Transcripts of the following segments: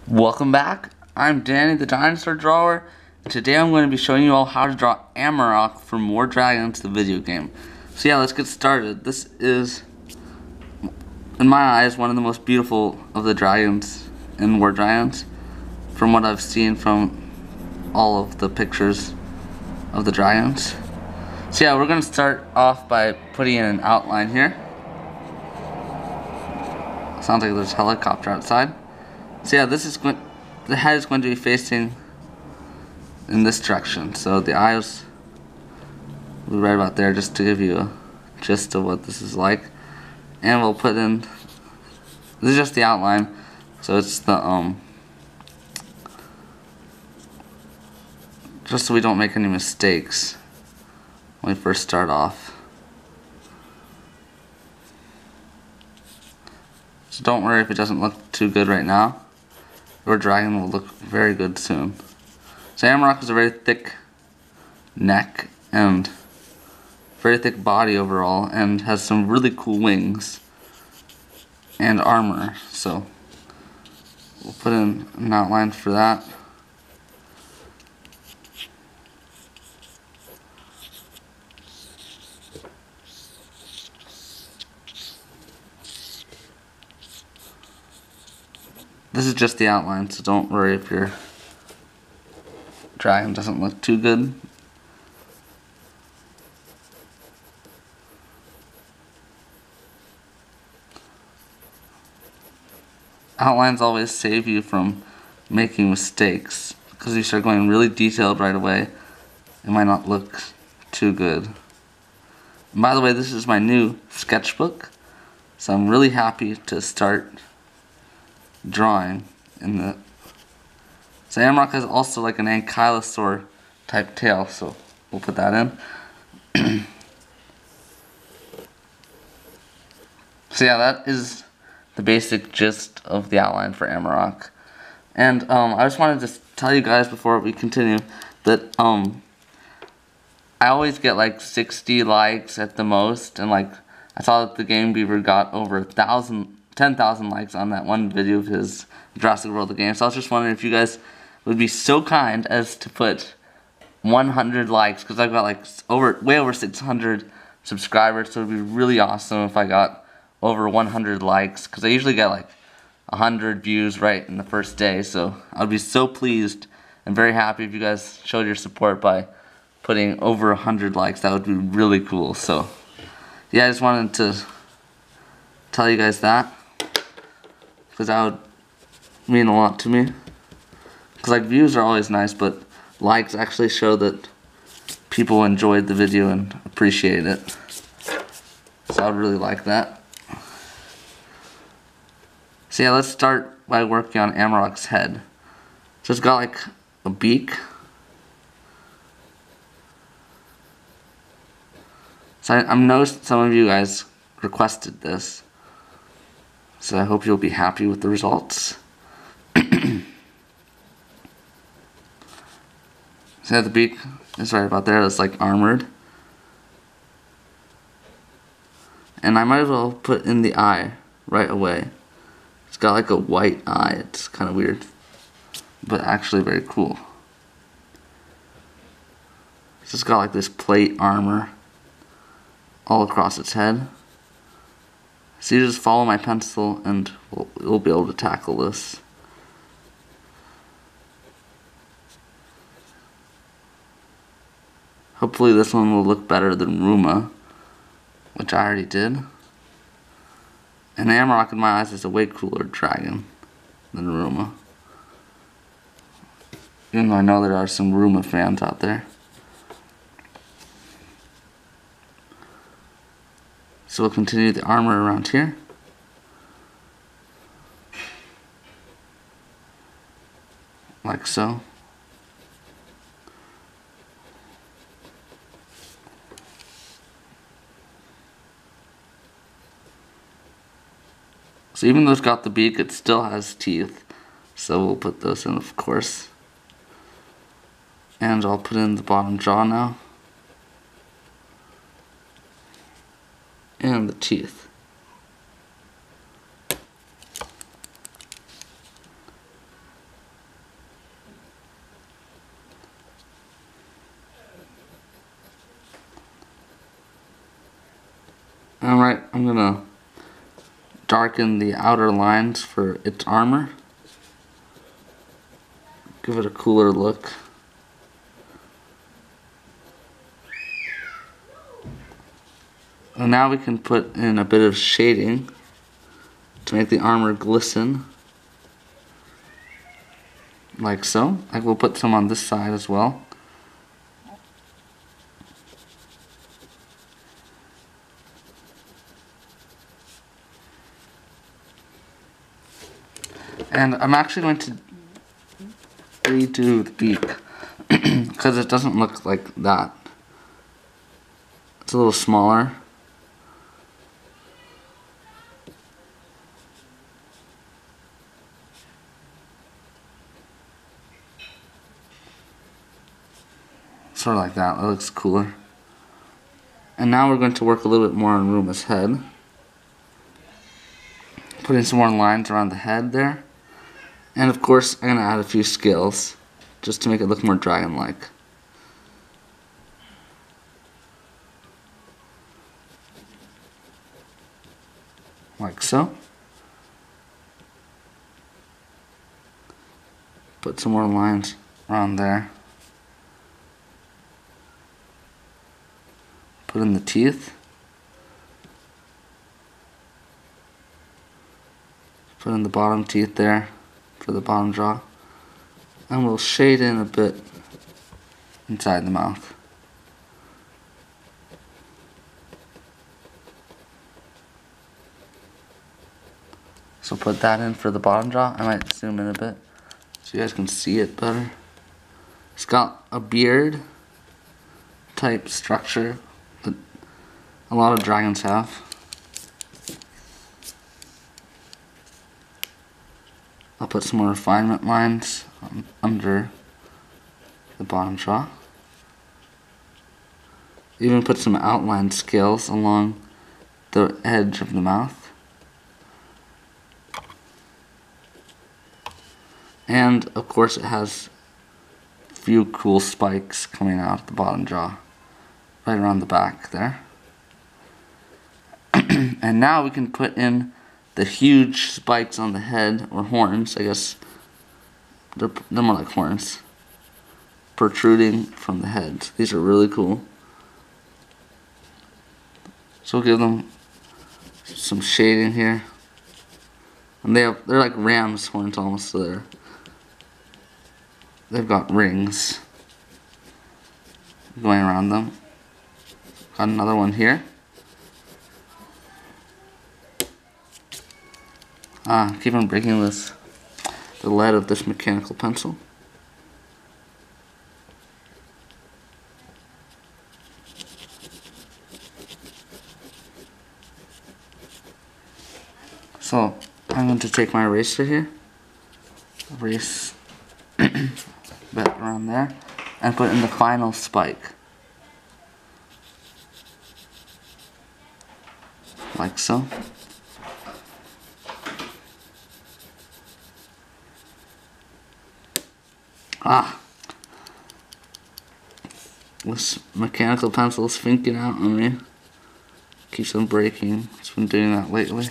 Welcome back. I'm Danny the Dinosaur Drawer, and today I'm going to be showing you all how to draw Amarok for More Dragons, the video game. So yeah, let's get started. This is, in my eyes, one of the most beautiful of the dragons in War Dragons, from what I've seen from all of the pictures of the dragons. So yeah, we're going to start off by putting in an outline here. Sounds like there's a helicopter outside. So yeah, the head is going to be facing in this direction. So the eyes will be right about there, just to give you a gist of what this is like. And we'll put in, this is just the outline, so it's the just so we don't make any mistakes when we first start off. So don't worry if it doesn't look too good right now. Your dragon will look very good soon. So Amarok has a very thick neck and very thick body overall, and has some really cool wings and armor. So we'll put in an outline for that. This is just the outline, so don't worry if your dragon doesn't look too good. Outlines always save you from making mistakes, because if you start going really detailed right away, it might not look too good. And by the way, this is my new sketchbook, so I'm really happy to start drawing in the. So Amarok has also like an ankylosaur type tail, so we'll put that in. So yeah, that is the basic gist of the outline for Amarok. And I just wanted to tell you guys before we continue that I always get like 60 likes at the most, and like I saw that the Game Beaver got over 10,000 likes on that one video of his Jurassic World the game. So I was just wondering if you guys would be so kind as to put 100 likes, because I've got like way over 600 subscribers, so it would be really awesome if I got over 100 likes, because I usually get like 100 views right in the first day. So I'd be so pleased and very happy if you guys showed your support by putting over 100 likes. That would be really cool. So yeah, I just wanted to tell you guys that, because that would mean a lot to me. Because like views are always nice, but likes actually show that people enjoyed the video and appreciate it. So I'd really like that. So yeah, let's start by working on Amarok's head. So it's got like a beak. So I noticed some of you guys requested this, so I hope you'll be happy with the results. So the beak is right about there. It's like armored. And I might as well put in the eye right away. It's got like a white eye. It's kind of weird, but actually very cool. It's just got like this plate armor all across its head. So you just follow my pencil and we'll be able to tackle this. Hopefully this one will look better than Ruma, which I already did. And Amarok in my eyes is a way cooler dragon than Ruma. Even though I know there are some Ruma fans out there. So we'll continue the armor around here. Like so. So even though it's got the beak, it still has teeth. So we'll put those in, of course. And I'll put in the bottom jaw now. And the teeth. Alright, I'm gonna darken the outer lines for its armor. Give it a cooler look. And now we can put in a bit of shading to make the armor glisten. Like so. I will put some on this side as well. And I'm actually going to redo the beak because it doesn't look like that. It's a little smaller. Sort of like that. That looks cooler. And now we're going to work a little bit more on Ruma's head. Putting some more lines around the head there. And of course, I'm going to add a few scales just to make it look more dragon-like. Like so. Put some more lines around there. Put in the teeth. Put in the bottom teeth there for the bottom jaw. And we'll shade in a bit inside the mouth. So put that in for the bottom jaw. I might zoom in a bit so you guys can see it better. It's got a beard type structure that a lot of dragons have. I'll put some more refinement lines under the bottom jaw. Even put some outline scales along the edge of the mouth. And of course it has a few cool spikes coming out at the bottom jaw, right around the back there. And now we can put in the huge spikes on the head, or horns, I guess. They're more like horns, protruding from the head. These are really cool. So we'll give them some shading here. And they're like ram's horns almost, so they've got rings going around them. Got another one here. Keep on breaking the lead of this mechanical pencil. So I'm going to take my eraser here, erase a bit around there, and put in the final spike. Like so. This mechanical pencil is finking out on me. Keeps on breaking. It's been doing that lately.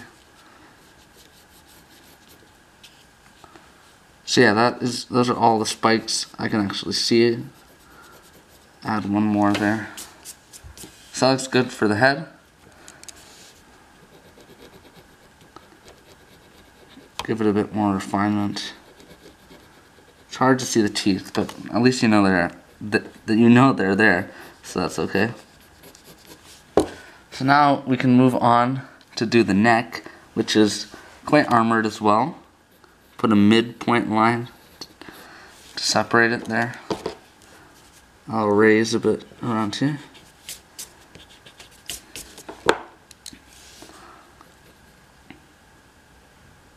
So yeah, those are all the spikes. I can actually see it. Add one more there. So that looks good for the head. Give it a bit more refinement. It's hard to see the teeth, but at least you know they're there, so that's okay. So now we can move on to do the neck, which is quite armored as well. Put a midpoint line to separate it there. I'll raise a bit around here.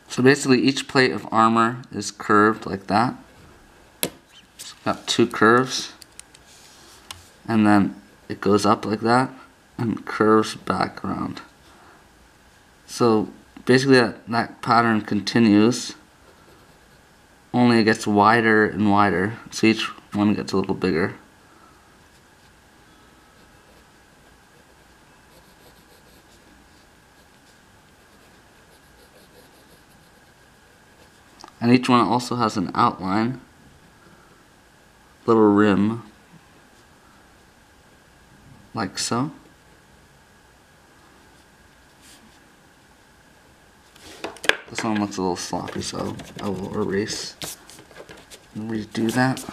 So basically each plate of armor is curved like that. So got two curves, and then it goes up like that and curves back around. So basically that pattern continues, only it gets wider and wider, so each one gets a little bigger. And each one also has an outline, little rim, like so. This one looks a little sloppy, so I will erase and redo that.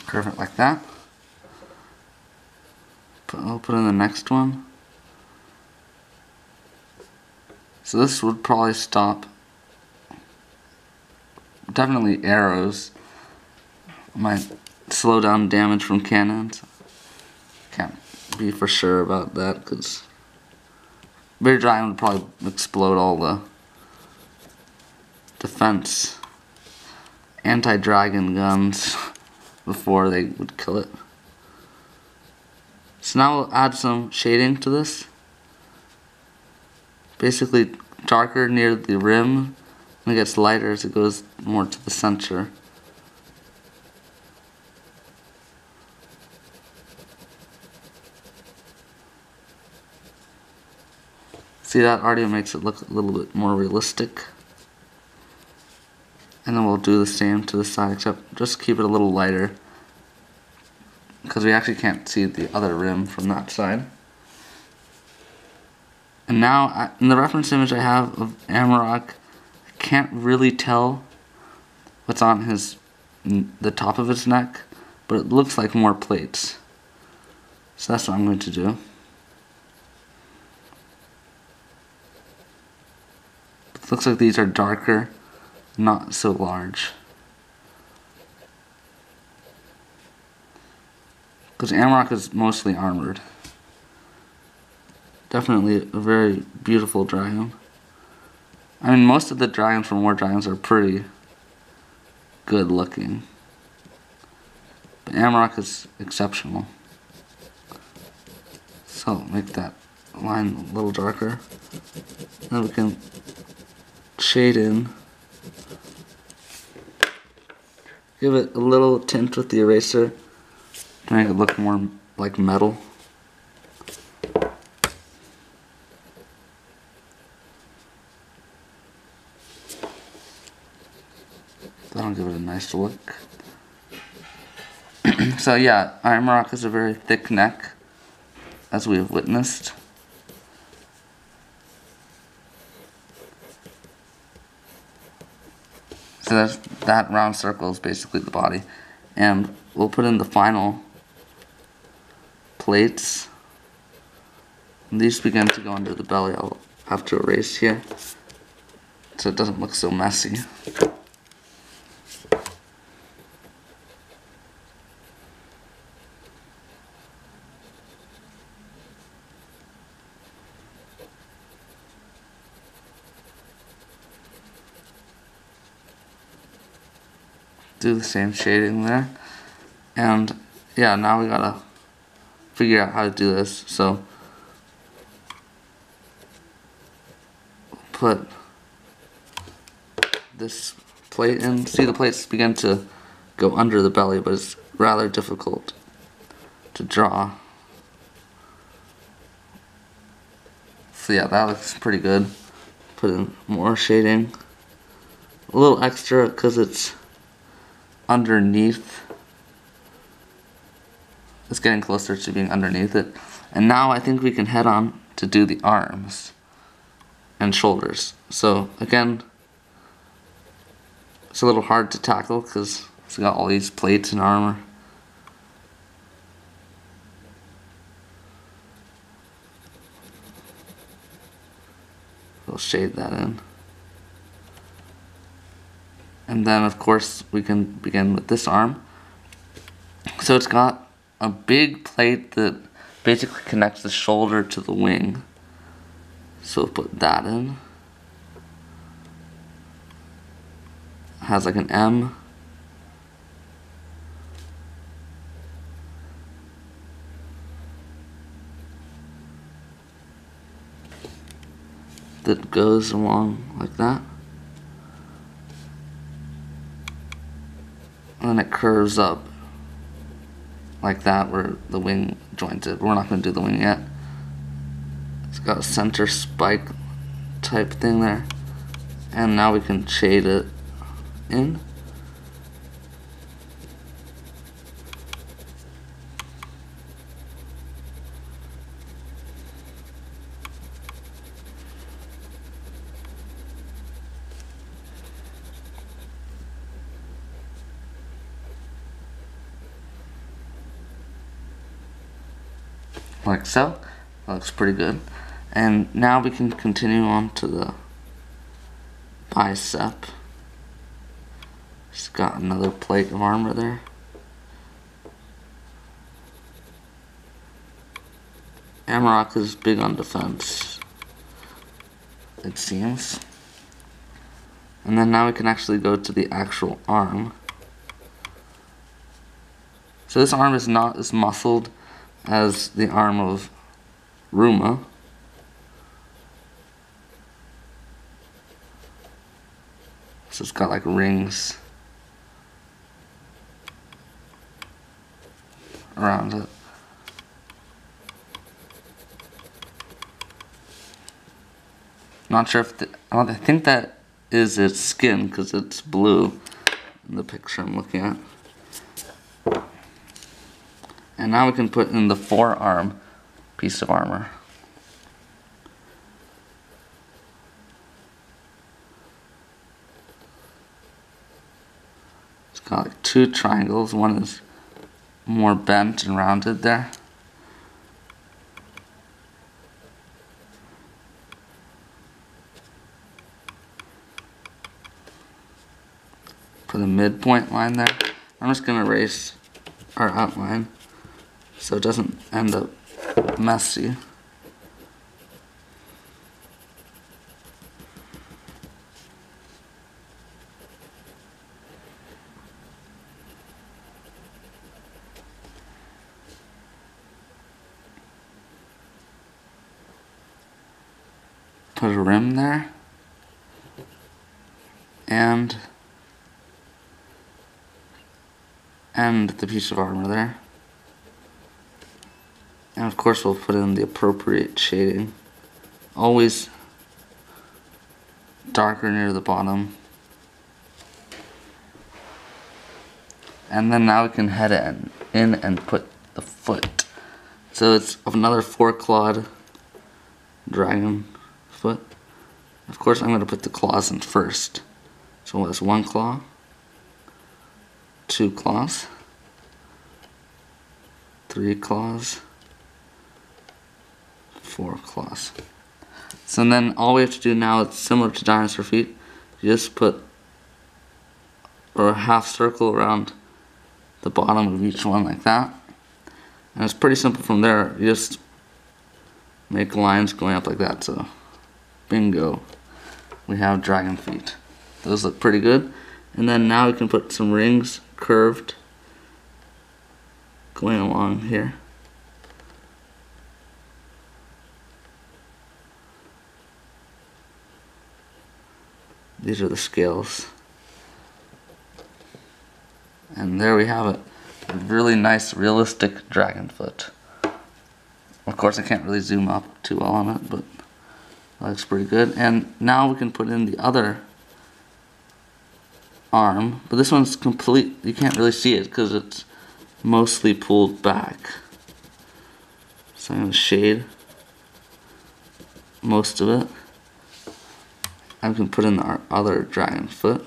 Curve it like that. I'll put in the next one. So this would probably stop, definitely arrows. Might slow down damage from cannons. Can't be for sure about that because Bear Dragon would probably explode all the defense anti-dragon guns before they would kill it. So now we'll add some shading to this. Basically darker near the rim, and it gets lighter as it goes more to the center. See, that already makes it look a little bit more realistic. And then we'll do the same to the side, except just keep it a little lighter, because we actually can't see the other rim from that side. And now, in the reference image I have of Amarok, I can't really tell what's on the top of his neck, but it looks like more plates. So that's what I'm going to do. It looks like these are darker, not so large. Because Amarok is mostly armored. Definitely a very beautiful dragon. I mean, most of the dragons from War Dragons are pretty good looking. But Amarok is exceptional. So, make that line a little darker. Then we can shade in. Give it a little tint with the eraser to make it look more like metal. That'll give it a nice look. So yeah, Amarok has a very thick neck, as we have witnessed. So that round circle is basically the body. And we'll put in the final plates. And these begin to go under the belly. I'll have to erase here so it doesn't look so messy. Do the same shading there, and yeah, now we gotta figure out how to do this. So put this plate in. See, the plates begin to go under the belly, but it's rather difficult to draw. So yeah, that looks pretty good. Put in more shading, a little extra because it's underneath. It's getting closer to being underneath it. And now I think we can head on to do the arms and shoulders. So again, it's a little hard to tackle because it's got all these plates and armor. We'll shade that in. And then of course we can begin with this arm. So it's got a big plate that basically connects the shoulder to the wing. So we'll put that in. It has like an M. That goes along like that. and then it curves up like that where the wing jointed. We're not going to do the wing yet. It's got a center spike type thing there, and now we can shade it in. Like so. That looks pretty good. And now we can continue on to the bicep. It's got another plate of armor there. Amarok is big on defense, it seems. And then now we can actually go to the actual arm. So this arm is not as muscled as the arm of Ruma. So it's got like rings around it. Not sure if I think that is its skin because it's blue in the picture I'm looking at. And now we can put in the forearm piece of armor. It's got like two triangles. One is more bent and rounded there. Put a midpoint line there. I'm just going to erase our outline so it doesn't end up messy. Put a rim there and the piece of armor there. And of course we'll put in the appropriate shading. Always darker near the bottom. And then now we can head in and put the foot. So it's another four-clawed dragon foot. Of course I'm going to put the claws in first. So it's one claw, two claws, three claws, four claws. So then all we have to do now, it's similar to dinosaur feet. You just put a half circle around the bottom of each one like that. And it's pretty simple from there. You just make lines going up like that. So bingo, we have dragon feet. Those look pretty good. And then now we can put some rings curved going along here. These are the scales. And there we have it. A really nice, realistic dragon foot. Of course, I can't really zoom up too well on it, but that looks pretty good. And now we can put in the other arm, but this one's complete. You can't really see it because it's mostly pulled back. So I'm going to shade most of it. I can put in our other dragon foot.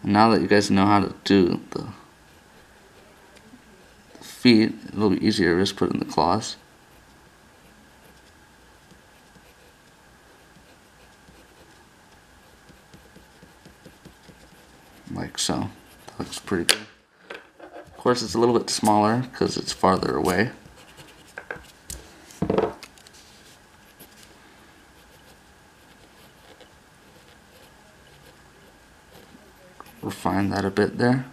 And now that you guys know how to do the feet, it'll be easier to just put in the claws. Like so. That looks pretty good. Of course it's a little bit smaller because it's farther away. Refine that a bit there.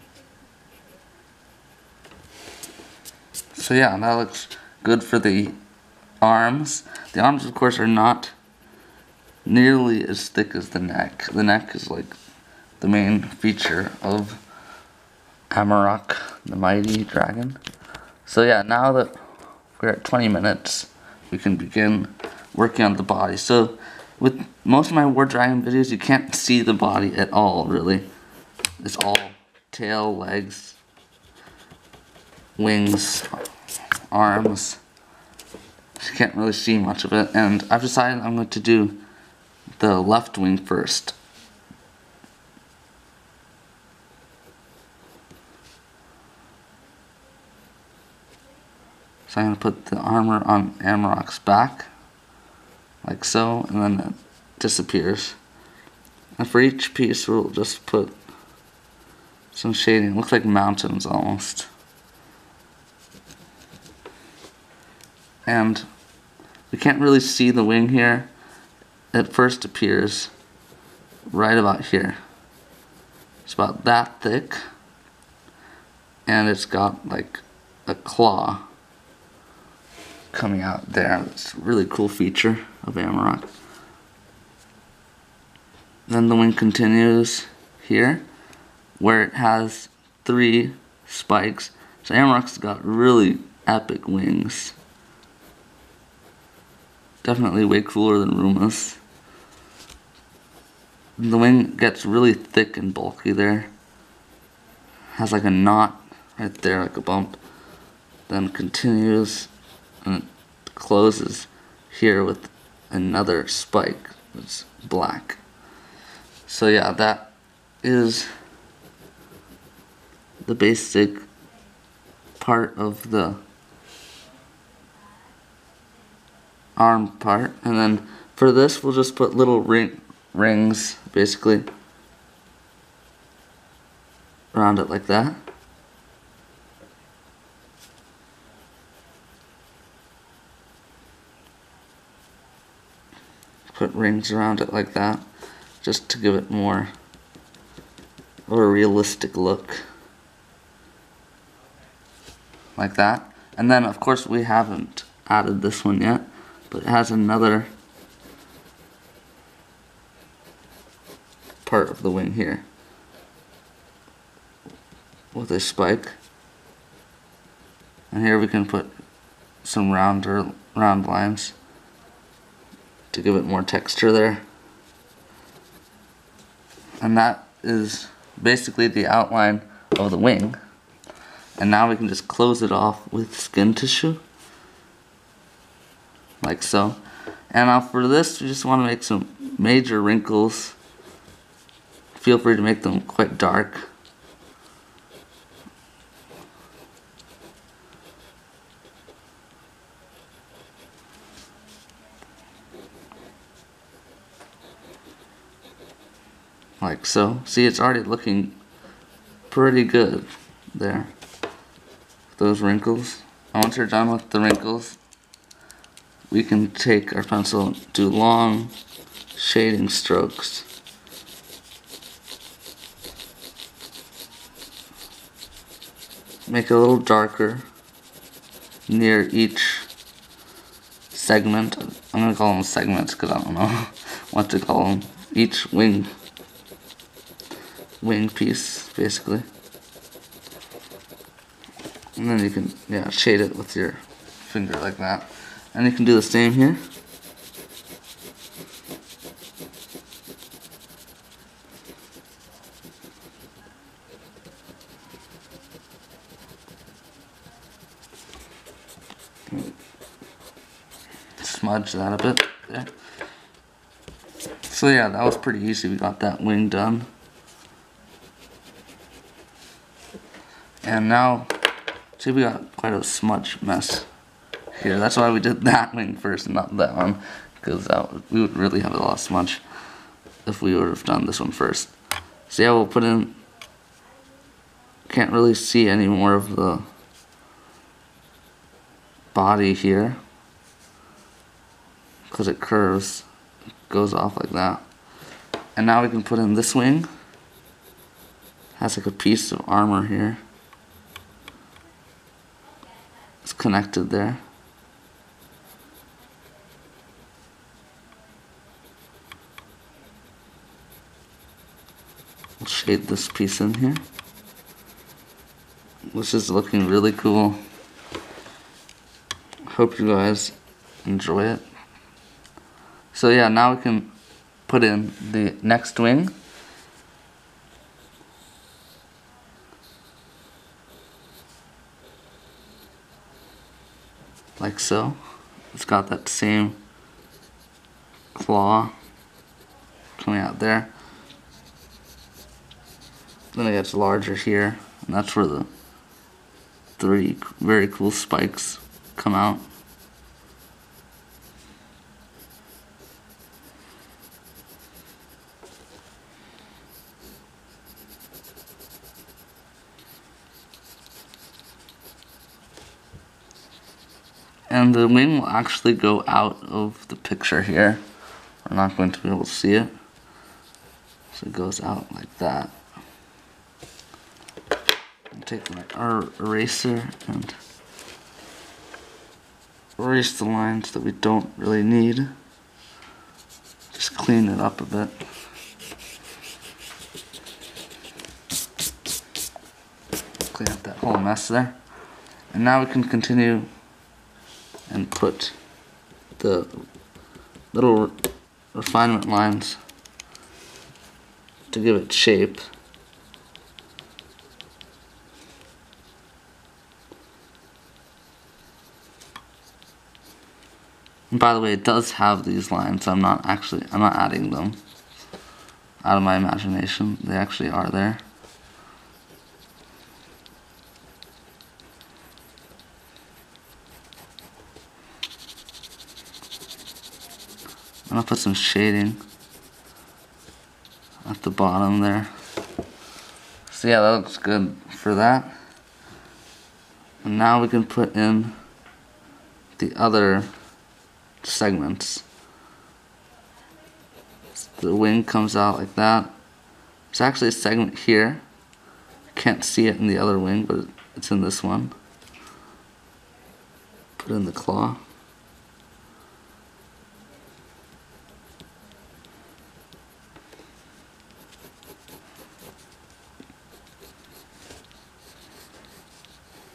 So yeah, that looks good for the arms. The arms, of course, are not nearly as thick as the neck. The neck is like the main feature of Amarok, the mighty dragon. So yeah, now that we're at 20 minutes, we can begin working on the body. So with most of my War Dragon videos, you can't see the body at all, really. It's all tail, legs, wings, arms. You can't really see much of it, and I've decided I'm going to do the left wing first. So I'm going to put the armor on Amarok's back, like so, and then it disappears. And for each piece we'll just put some shading. It looks like mountains almost. And we can't really see the wing here. It first appears right about here. It's about that thick, and it's got like a claw coming out there. It's a really cool feature of Amarok. Then the wing continues here, where it has 3 spikes. So Amarok's got really epic wings. Definitely way cooler than Ruma's. The wing gets really thick and bulky there. Has like a knot right there, like a bump. Then continues and it closes here with another spike that's black. So yeah, that is the basic part of the arm part. And then for this we'll just put little rings basically around it like that. Put rings around it like that, just to give it more of a realistic look. Like that. And then of course we haven't added this one yet, but it has another part of the wing here with a spike. And here we can put some round lines to give it more texture there. And that is basically the outline of the wing. And now we can just close it off with skin tissue, like so. And now for this, we just want to make some major wrinkles. Feel free to make them quite dark. Like so. See, it's already looking pretty good there. Those wrinkles. And once you're done with the wrinkles, we can take our pencil and do long shading strokes. Make it a little darker near each segment. I'm going to call them segments because I don't know what to call them. Each wing piece, basically. And then you can, shade it with your finger like that. And you can do the same here. Smudge that a bit there. So yeah, that was pretty easy. We got that wing done. And now, see, we got quite a smudge mess here. That's why we did that wing first and not that one, because we would really have a lot of smudge if we would have done this one first. So yeah, we'll put in, can't really see any more of the body here, because it curves, it goes off like that. And now we can put in this wing. Has like a piece of armor here. It's connected there. We'll shade this piece in here. which is looking really cool. Hope you guys enjoy it. So yeah, now we can put in the next wing. Like so. It's got that same claw coming out there. Then it gets larger here, and that's where the 3 very cool spikes come out. And the wing will actually go out of the picture here. We're not going to be able to see it. So it goes out like that. I'll take our eraser and erase the lines that we don't really need. Just clean it up a bit. Clean up that whole mess there. And now we can continue and put the little refinement lines to give it shape. And by the way, it does have these lines. I'm not adding them out of my imagination. They actually are there. I'm gonna put some shading at the bottom there. So yeah, that looks good for that. And now we can put in the other segments. The wing comes out like that. There's actually a segment here. Can't see it in the other wing, but it's in this one. Put in the claw.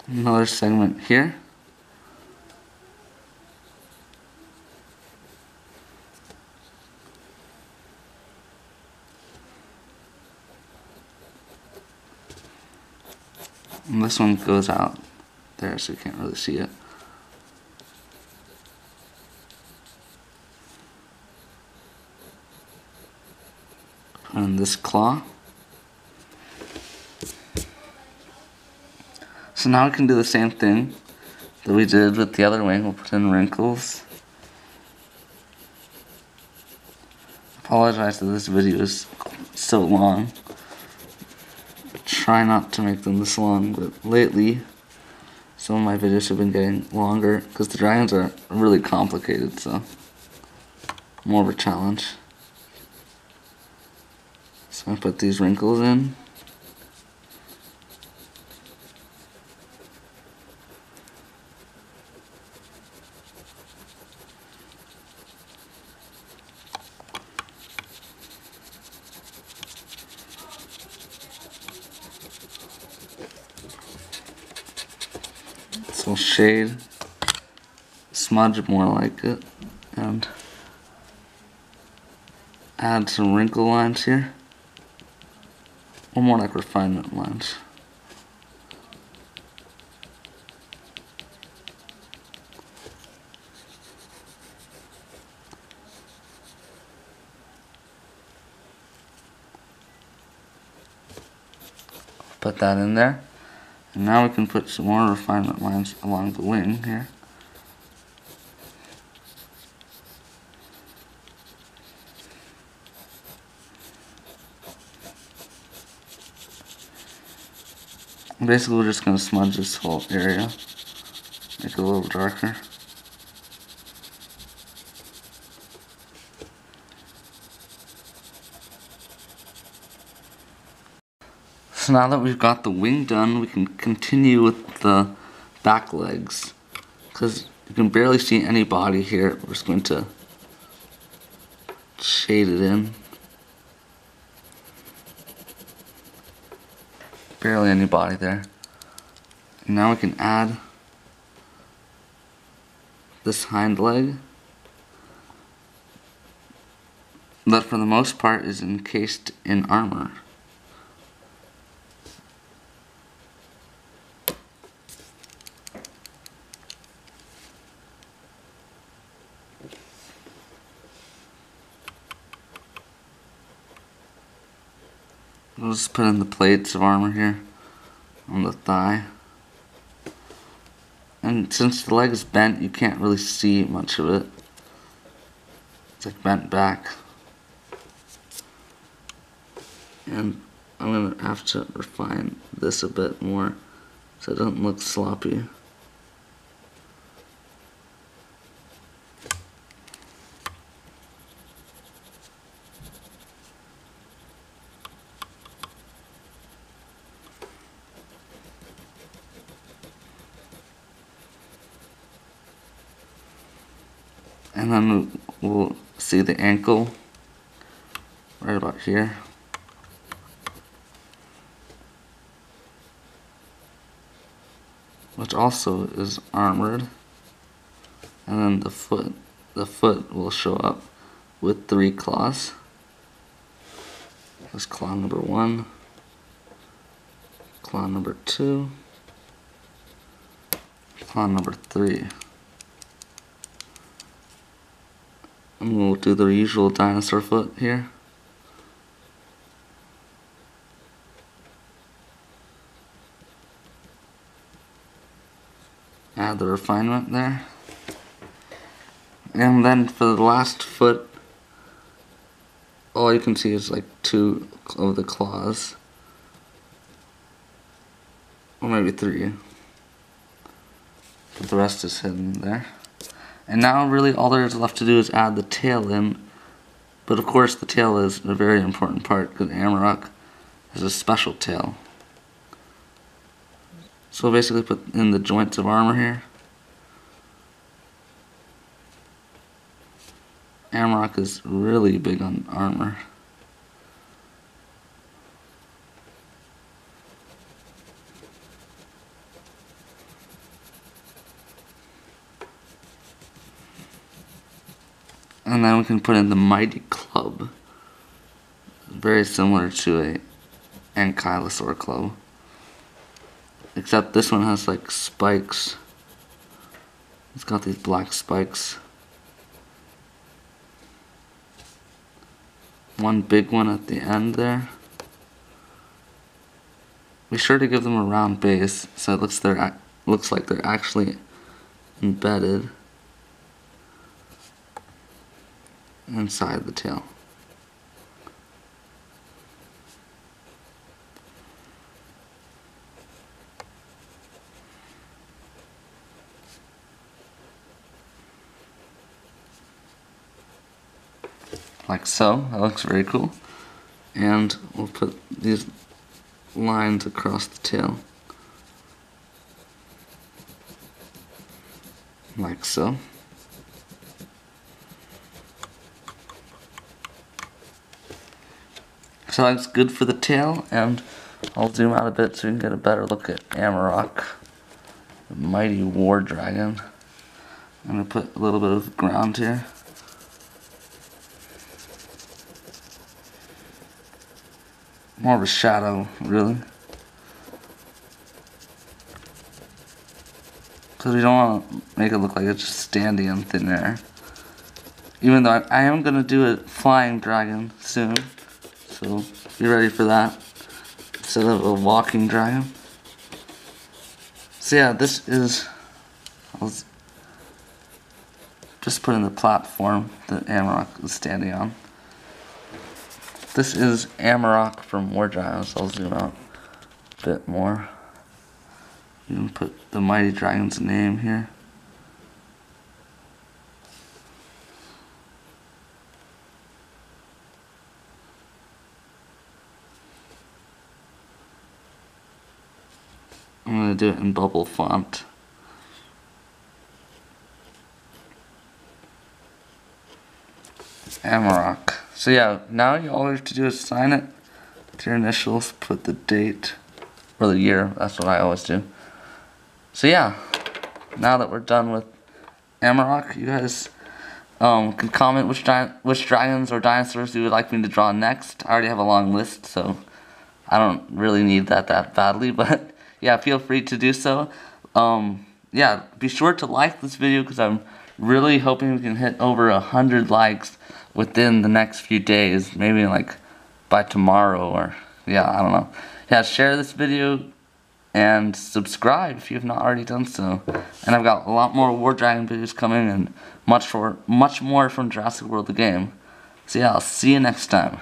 Another segment here. And this one goes out there, so you can't really see it. Put in this claw. So now we can do the same thing that we did with the other wing. We'll put in wrinkles. Apologize that this video is so long. Try not to make them this long, but lately some of my videos have been getting longer because the dragons are really complicated, so more of a challenge. So I put these wrinkles in. So shade, smudge more like it, and add some wrinkle lines here, or more like refinement lines. Put that in there. And now we can put some more refinement lines along the wing here. Basically, we're just going to smudge this whole area, make it a little darker. So now that we've got the wing done, we can continue with the back legs. Because you can barely see any body here, we're just going to shade it in. Barely any body there. Now we can add this hind leg that for the most part is encased in armor. We'll just put in the plates of armor here on the thigh. And since the leg is bent, you can't really see much of it. It's like bent back. And I'm going to have to refine this a bit more so it doesn't look sloppy. And then we'll see the ankle right about here. Which also is armored. And then the foot will show up with 3 claws. There's claw number 1, claw number 2, claw number 3. And we'll do the usual dinosaur foot here. Add the refinement there. And then for the last foot, all you can see is like 2 of the claws. Or maybe 3. But the rest is hidden there. And now really all there is left to do is add the tail in. But of course the tail is a very important part because Amarok has a special tail. So we'll basically put in the joints of armor here. Amarok is really big on armor. And then we can put in the mighty club. Very similar to a Ankylosaur club. Except this one has like spikes. It's got these black spikes. One big one at the end there. Be sure to give them a round base so it looks like they're actually embedded inside the tail. Like so. That looks very cool. And we'll put these lines across the tail. Like so. So that's good for the tail, and I'll zoom out a bit so you can get a better look at Amarok, the mighty war dragon. I'm going to put a little bit of ground here. More of a shadow, really. Because we don't want to make it look like it's just standing in thin air. Even though I am going to do a flying dragon soon. So be ready for that instead of a walking dragon. So yeah, this is, I'll just put in the platform that Amarok is standing on. This is Amarok from War Giants. I'll zoom out a bit more. You can put the mighty dragon's name here. I'm going to do it in bubble font. Amarok. So yeah, now all you have to do is sign it to your initials, put the date, or the year, that's what I always do. So yeah, now that we're done with Amarok, you guys can comment which dragons or dinosaurs you would like me to draw next. I already have a long list, so I don't really need that badly, but yeah, feel free to do so. Yeah, be sure to like this video because I'm really hoping we can hit over 100 likes within the next few days, maybe like by tomorrow, or yeah, I don't know. Yeah, share this video and subscribe if you have not already done so. And I've got a lot more War Dragon videos coming and much more from Jurassic World the game. So yeah, I'll see you next time.